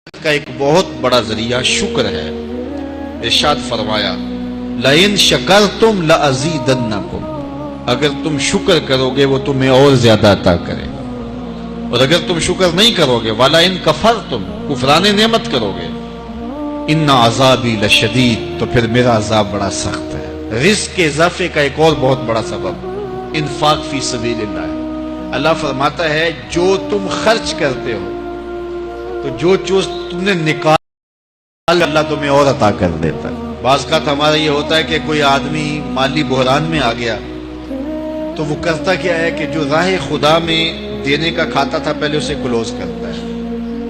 کا ایک بہت بڑا ذریعہ شکر ہے۔ ارشاد فرمایا لَإِن شَكَرْتُمْ لَأَزِيدَنَّكُمْ، اگر تم شکر کرو گے وہ تمہیں اور زیادہ عطا کرے گا، اور اگر تم شکر نہیں کرو گے وَلَئِن كَفَرْتُمْ، کفران نعمت کرو گے إِنَّ عَذَابِي لَشَدِيدٌ، تو پھر میرا عذاب بڑا سخت ہے۔ رزق کے اضافے کا ایک اور بہت بڑا سبب انفاق فی سبیل اللہ ہے۔ اللہ فرماتا ہے جو تم خرچ کرتے ہو، تو جو چیز تم نے نکال اللہ تمہیں اور عطا کر دیتا ہے۔ بعض کا ہمارا یہ ہوتا ہے کہ کوئی آدمی مالی بحران میں آ گیا تو وہ کرتا کیا ہے کہ جو راہ خدا میں دینے کا کھاتا تھا پہلے اسے کلوز کرتا ہے،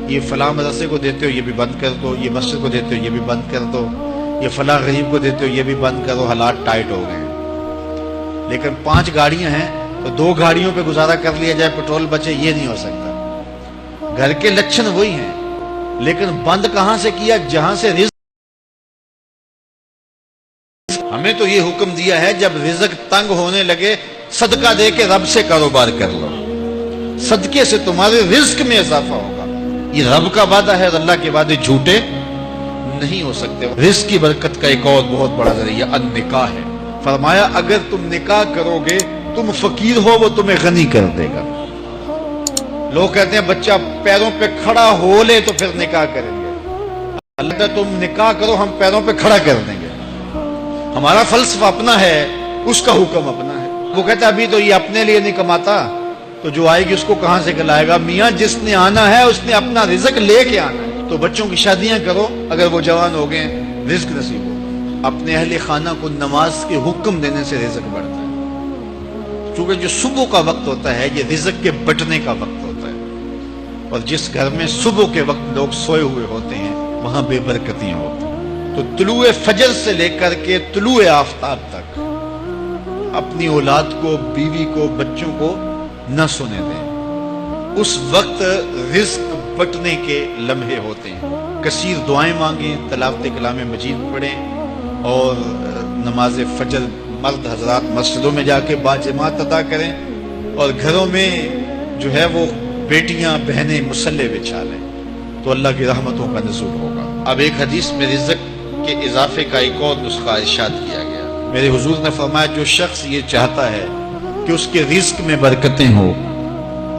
یہ فلاں مدرسے کو دیتے ہو یہ بھی بند کر دو، یہ مسجد کو دیتے ہو یہ بھی بند کر دو، یہ فلاں غریب کو دیتے ہو یہ بھی بند کرو، حالات ٹائٹ ہو گئے۔ لیکن 5 گاڑیاں ہیں تو 2 گاڑیوں پہ گزارا کر لیا جائے، پیٹرول بچے، یہ نہیں ہو سکتا۔ گھر کے لچھن وہی ہیں، لیکن بند کہاں سے کیا؟ جہاں سے رزق۔ ہمیں تو یہ حکم دیا ہے جب رزق تنگ ہونے لگے صدقہ دے کے رب سے کاروبار کر لو، صدقے سے تمہارے رزق میں اضافہ ہوگا۔ یہ رب کا وعدہ ہے اور اللہ کے وعدے جھوٹے نہیں ہو سکتے۔ رزق کی برکت کا ایک اور بہت بڑا ذریعہ النکاح ہے۔ فرمایا اگر تم نکاح کرو گے، تم فقیر ہو وہ تمہیں غنی کر دے گا۔ لوگ کہتے ہیں بچہ پیروں پہ کھڑا ہو لے تو پھر نکاح کریں گے۔ اللہ تعالیٰ تم نکاح کرو ہم پیروں پہ کھڑا کر دیں گے۔ ہمارا فلسفہ اپنا ہے، اس کا حکم اپنا ہے۔ وہ کہتا ہے ابھی تو یہ اپنے لیے نہیں کماتا تو جو آئے گی اس کو کہاں سے کھلائے گا؟ میاں جس نے آنا ہے اس نے اپنا رزق لے کے آنا ہے۔ تو بچوں کی شادیاں کرو، اگر وہ جوان ہو گئے رزق نصیب ہو۔ اپنے اہل خانہ کو نماز کے حکم دینے سے رزق بڑھتا ہے، چونکہ جو صبح کا وقت ہوتا ہے یہ رزق کے بٹنے کا وقت ہوتا ہے، اور جس گھر میں صبح کے وقت لوگ سوئے ہوئے ہوتے ہیں وہاں بے برکتیاں ہوتی ہیں۔ تو طلوع فجر سے لے کر کے طلوع آفتاب تک اپنی اولاد کو، بیوی کو، بچوں کو نہ سونے دیں۔ اس وقت رزق بٹنے کے لمحے ہوتے ہیں۔ کثیر دعائیں مانگیں، تلاوت کلام مجید پڑھیں، اور نماز فجر مرد حضرات مسجدوں میں جا کے باجماعت ادا کریں، اور گھروں میں جو ہے وہ بیٹیاں بہنیں مصلے بچھا لیں، تو اللہ کی رحمتوں کا نزول ہوگا۔ اب ایک حدیث میں رزق کے اضافے کا ایک اور نسخہ ارشاد کیا گیا۔ میرے حضور نے فرمایا جو شخص یہ چاہتا ہے کہ اس کے رزق میں برکتیں ہو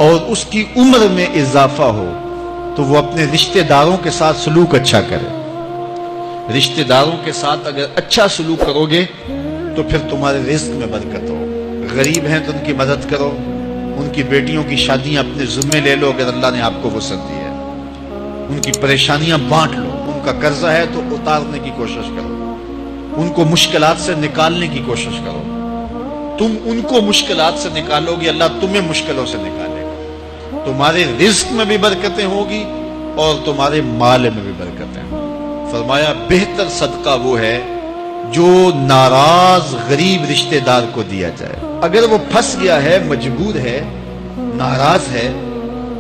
اور اس کی عمر میں اضافہ ہو تو وہ اپنے رشتہ داروں کے ساتھ سلوک اچھا کرے۔ رشتہ داروں کے ساتھ اگر اچھا سلوک کرو گے تو پھر تمہارے رزق میں برکت ہو۔ غریب ہیں تو ان کی مدد کرو، ان کی بیٹیوں کی شادیاں اپنے ذمے لے لو اگر اللہ نے آپ کو وسعت دی ہے، ان کی پریشانیاں بانٹ لو، ان کا قرضہ ہے تو اتارنے کی کوشش کرو، ان کو مشکلات سے نکالنے کی کوشش کرو۔ تم ان کو مشکلات سے نکالو گے، اللہ تمہیں مشکلوں سے نکالے گا۔ تمہارے رزق میں بھی برکتیں ہوگی اور تمہارے مال میں بھی برکتیں ہوں۔ فرمایا بہتر صدقہ وہ ہے جو ناراض غریب رشتہ دار کو دیا جائے۔ اگر وہ پھنس گیا ہے، مجبور ہے، ناراض ہے،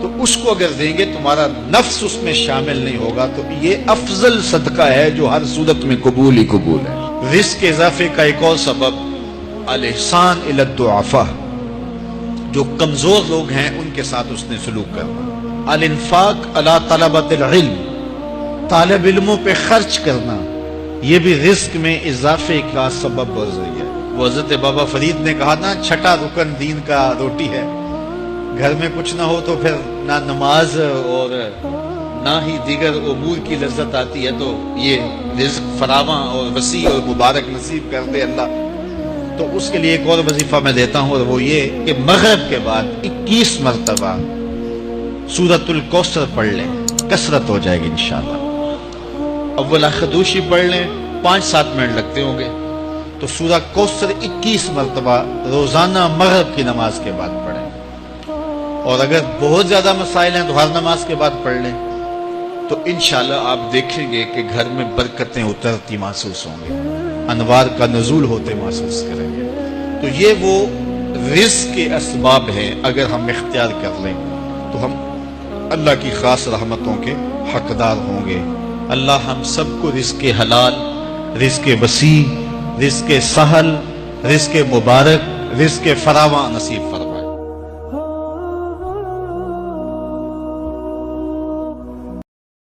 تو اس کو اگر دیں گے تمہارا نفس اس میں شامل نہیں ہوگا، تو یہ افضل صدقہ ہے جو ہر صورت میں قبول ہی قبول ہے۔ رزق کے اضافے کا ایک اور سبب الاحسان الی الضعفاء، جو کمزور لوگ ہیں ان کے ساتھ اس نے سلوک کرنا۔ الانفاق علی طلبۃ العلم، طالب علموں پہ خرچ کرنا، یہ بھی رزق میں اضافے کا سبب اور ذریعہ ہے۔ وہ حضرت بابا فرید نے کہا نا 6واں رکن دین کا روٹی ہے۔ گھر میں کچھ نہ ہو تو پھر نہ نماز اور نہ ہی دیگر امور کی لذت آتی ہے، تو یہ رزق فراواں اور وسیع اور مبارک نصیب کر دے اللہ۔ تو اس کے لیے ایک اور وظیفہ میں دیتا ہوں، اور وہ یہ کہ مغرب کے بعد 21 مرتبہ سورۃ الکوثر پڑھ لیں، کثرت ہو جائے گی انشاءاللہ۔ اول خدوشی پڑھ لیں، 5-7 منٹ لگتے ہوں گے، تو سورہ کوثر 21 مرتبہ روزانہ مغرب کی نماز کے بعد پڑھیں۔ اور اگر بہت زیادہ مسائل ہیں تو ہر نماز کے بعد پڑھ لیں، تو انشاءاللہ آپ دیکھیں گے کہ گھر میں برکتیں اترتی محسوس ہوں گی، انوار کا نزول ہوتے محسوس کریں گے۔ تو یہ وہ رزق کے اسباب ہیں، اگر ہم اختیار کر لیں تو ہم اللہ کی خاص رحمتوں کے حقدار ہوں گے۔ اللہ ہم سب کو رزق حلال، رزق وسیع، رزق سہل، رزق مبارک، رزق فراواں نصیب فرمائے۔